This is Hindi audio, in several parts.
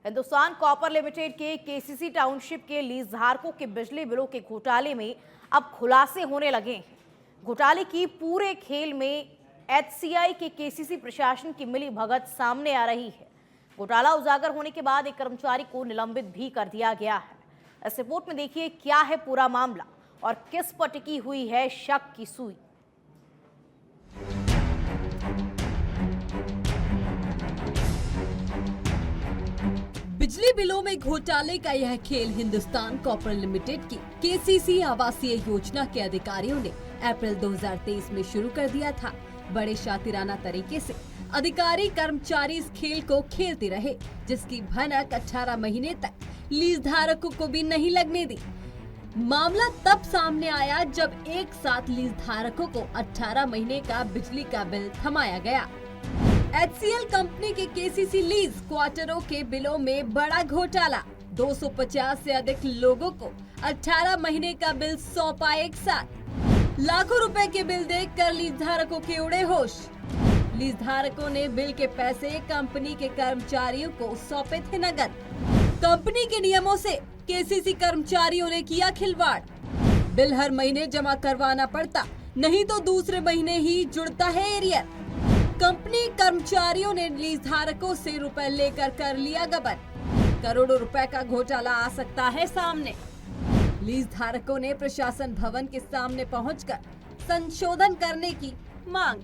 हिंदुस्तान कॉपर लिमिटेड के केसीसी टाउनशिप के लीज धारकों के बिजली बिलों के घोटाले में अब खुलासे होने लगे हैं। घोटाले की पूरे खेल में एचसीआई के केसीसी प्रशासन की मिली भगत सामने आ रही है। घोटाला उजागर होने के बाद एक कर्मचारी को निलंबित भी कर दिया गया है। इस रिपोर्ट में देखिए क्या है पूरा मामला और किस पर टिकी हुई है शक की सुई। बिजली बिलों में घोटाले का यह खेल हिंदुस्तान कॉपर लिमिटेड की केसीसी आवासीय योजना के अधिकारियों ने अप्रैल 2023 में शुरू कर दिया था। बड़े शातिराना तरीके से अधिकारी कर्मचारी इस खेल को खेलते रहे, जिसकी भनक 18 महीने तक लीज धारकों को भी नहीं लगने दी। मामला तब सामने आया जब एक साथ लीज धारकों को 18 महीने का बिजली का बिल थमाया गया। एचसीएल कंपनी के केसीसी लीज क्वार्टरों के बिलों में बड़ा घोटाला। 250 से अधिक लोगों को 18 महीने का बिल सौंपा एक साथ। लाखों रुपए के बिल देखकर लीज धारकों के उड़े होश। लीज धारकों ने बिल के पैसे कंपनी के कर्मचारियों को सौंपे थे नगद। कंपनी के नियमों से केसीसी कर्मचारियों ने किया खिलवाड़। बिल हर महीने जमा करवाना पड़ता, नहीं तो दूसरे महीने ही जुड़ता है एरियर। कंपनी कर्मचारियों ने लीज धारकों से रुपए लेकर कर लिया गबन। करोड़ों रुपए का घोटाला आ सकता है सामने। लीज धारकों ने प्रशासन भवन के सामने पहुंचकर संशोधन करने की मांग।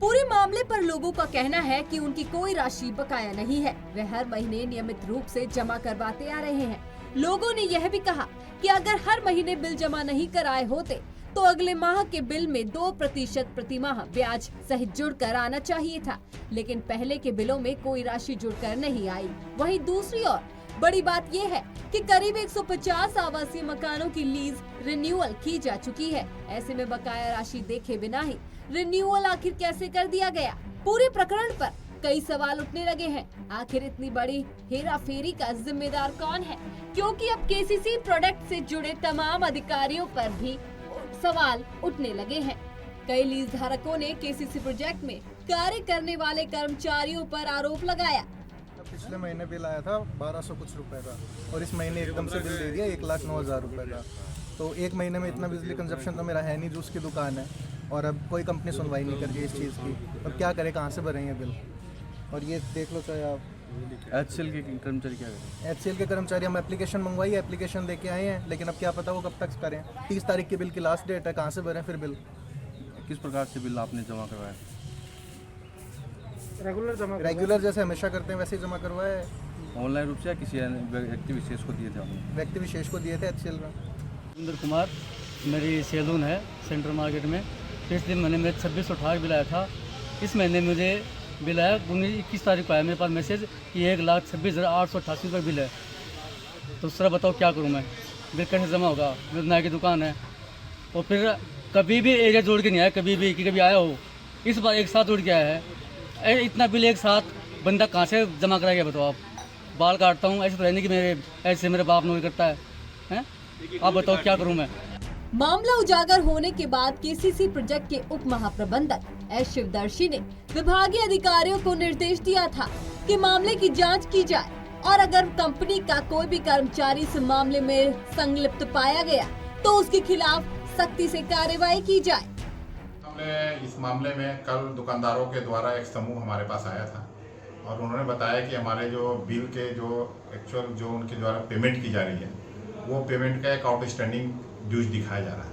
पूरे मामले पर लोगों का कहना है कि उनकी कोई राशि बकाया नहीं है। वे हर महीने नियमित रूप से जमा करवाते आ रहे हैं। लोगों ने यह भी कहा कि अगर हर महीने बिल जमा नहीं कराए होते तो अगले माह के बिल में 2% प्रतिमाह ब्याज सहित जुड़कर आना चाहिए था, लेकिन पहले के बिलों में कोई राशि जुड़कर नहीं आई। वहीं दूसरी ओर बड़ी बात यह है कि करीब 150 आवासीय मकानों की लीज रिन्यूअल की जा चुकी है। ऐसे में बकाया राशि देखे बिना ही रिन्यूअल आखिर कैसे कर दिया गया? पूरे प्रकरण पर कई सवाल उठने लगे हैं। आखिर इतनी बड़ी हेरा फेरी का जिम्मेदार कौन है? क्योंकि अब केसीसी प्रोडक्ट से जुड़े तमाम अधिकारियों पर भी सवाल उठने लगे हैं। कई लीज धारकों ने केसीसी प्रोजेक्ट में कार्य करने वाले कर्मचारियों पर आरोप लगाया। पिछले महीने बिल आया था 1200 कुछ रुपए का और इस महीने एकदम से बिल दे दिया 1,09,000 रुपए का। तो एक महीने में इतना बिजली कंजप्शन तो मेरा है नहीं, जूस की दुकान है और अब कोई कंपनी सुनवाई नहीं कर रही इस चीज़ की। और क्या करे, कहाँ से भरेंगे बिल? और ये देख लो चाहे आप एचसीएल के कर्मचारी क्या करें? एचसीएल के कर्मचारी हम एप्लीकेशन मंगवाई है, एप्लीकेशन देके आए हैं, लेकिन अब क्या पता वो कब तक करें। 30 तारीख की बिल की लास्ट डेट है, कहाँ से भरें फिर बिल? किस प्रकार से बिल आपने जमा करवाया? रेगुलर जैसे हमेशा करते हैं वैसे ही जमा करवाया है। ऑनलाइन रूप से या किसी व्यक्ति विशेष को दिए थे आपने? व्यक्ति विशेष को दिए थे एचसीएल में। रविंद्र कुमार, मेरी सैलून है सेंट्रल मार्केट में। पिछले महीने में 26/8 बिल आया था। इस महीने मुझे बिल आया 21 तारीख को आया मेरे पास मैसेज कि 1,26,888 रुपये बिल है। तो सर बताओ क्या करूं मैं? बिल कैसे जमा होगा? मेरी नाई की दुकान है और फिर कभी भी एरिया जोड़ के नहीं आया, कभी भी कि कभी आया हो। इस बार एक साथ जोड़ के आया है। इतना बिल एक साथ बंदा कहाँ से जमा कराएगा बताओ आप? बाल काटता हूँ, ऐसे तो है नहीं कि ऐसे मेरे बाप नौकरी करता है? आप बताओ क्या करूँ मैं? मामला उजागर होने के बाद केसीसी प्रोजेक्ट के उप महाप्रबंधक एस शिवदर्शी ने विभागीय अधिकारियों को निर्देश दिया था कि मामले की जांच की जाए और अगर कंपनी का कोई भी कर्मचारी इस मामले में संलिप्त पाया गया तो उसके खिलाफ सख्ती से कार्रवाई की जाए। इस मामले में कल दुकानदारों के द्वारा एक समूह हमारे पास आया था और उन्होंने बताया कि हमारे जो बिल के जो एक्चुअल जो उनके द्वारा पेमेंट की जा रही है वो पेमेंट का एक आउटस्टैंडिंग ड्यूज दिखाया जा रहा है।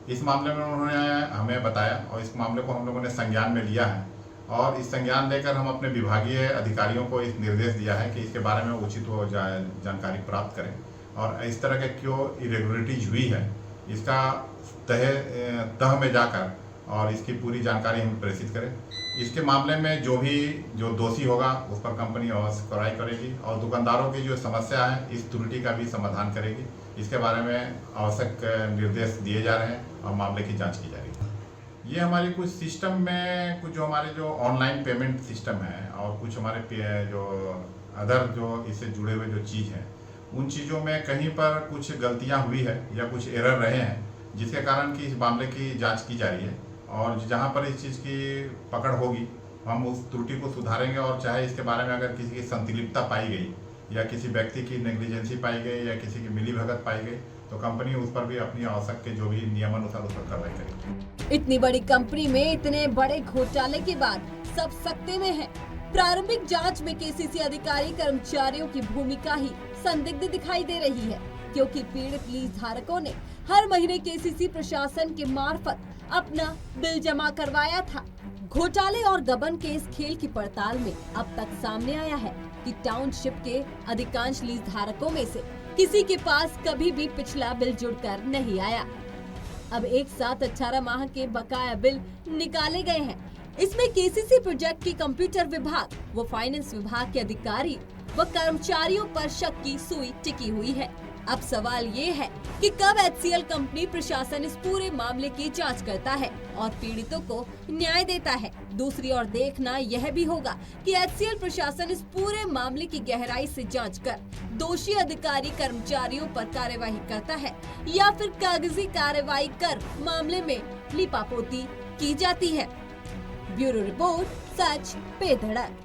इस मामले में उन्होंने हमें बताया और इस मामले को हम लोगों ने संज्ञान में लिया है और इस संज्ञान लेकर हम अपने विभागीय अधिकारियों को इस निर्देश दिया है कि इसके बारे में उचित वो जानकारी प्राप्त करें और इस तरह के क्यों इरेगुलरिटीज हुई है इसका तह में जाकर और इसकी पूरी जानकारी हम प्रेषित करें। इसके मामले में जो दोषी होगा उस पर कंपनी अवश्य कार्रवाई करेगी और दुकानदारों की जो समस्या है इस त्रुटि का भी समाधान करेगी। इसके बारे में आवश्यक निर्देश दिए जा रहे हैं और मामले की जांच की जा रही है। ये हमारी कुछ सिस्टम में कुछ जो हमारे जो ऑनलाइन पेमेंट सिस्टम है और कुछ हमारे जो अदर जो इससे जुड़े हुए जो चीज़ हैं उन चीज़ों में कहीं पर कुछ गलतियां हुई है या कुछ एरर रहे हैं जिसके कारण कि इस मामले की जांच की जा रही है और जहां पर इस चीज़ की पकड़ होगी हम उस त्रुटि को सुधारेंगे और चाहे इसके बारे में अगर किसी की संतृप्तता पाई गई या किसी व्यक्ति की नेग्लिजेंसी पाई गई या किसी की मिलीभगत पाई गई तो कंपनी उस पर भी अपनी आवश्यक के जो भी नियमानुसार उस पर कार्रवाई करेगी। इतनी बड़ी कंपनी में इतने बड़े घोटाले के बाद सब सकते में है। प्रारंभिक जांच में केसीसी अधिकारी कर्मचारियों की भूमिका ही संदिग्ध दिखाई दे रही है, क्योंकि पीड़ित लीज धारकों ने हर महीने केसीसी प्रशासन के मार्फत अपना बिल जमा करवाया था। घोटाले और गबन के इस खेल की पड़ताल में अब तक सामने आया है कि टाउनशिप के अधिकांश लीज धारकों में से किसी के पास कभी भी पिछला बिल जुड़कर नहीं आया। अब एक साथ 18 माह के बकाया बिल निकाले गए हैं। इसमें केसीसी प्रोजेक्ट की कंप्यूटर विभाग व फाइनेंस विभाग के अधिकारी व कर्मचारियों पर शक की सुई टिकी हुई है। अब सवाल ये है कि कब एचसीएल कंपनी प्रशासन इस पूरे मामले की जांच करता है और पीड़ितों को न्याय देता है। दूसरी ओर देखना यह भी होगा कि एचसीएल प्रशासन इस पूरे मामले की गहराई से जांच कर दोषी अधिकारी कर्मचारियों पर कार्यवाही करता है या फिर कागजी कार्यवाही कर मामले में लीपापोती की जाती है। ब्यूरो रिपोर्ट, सच पे धड़क।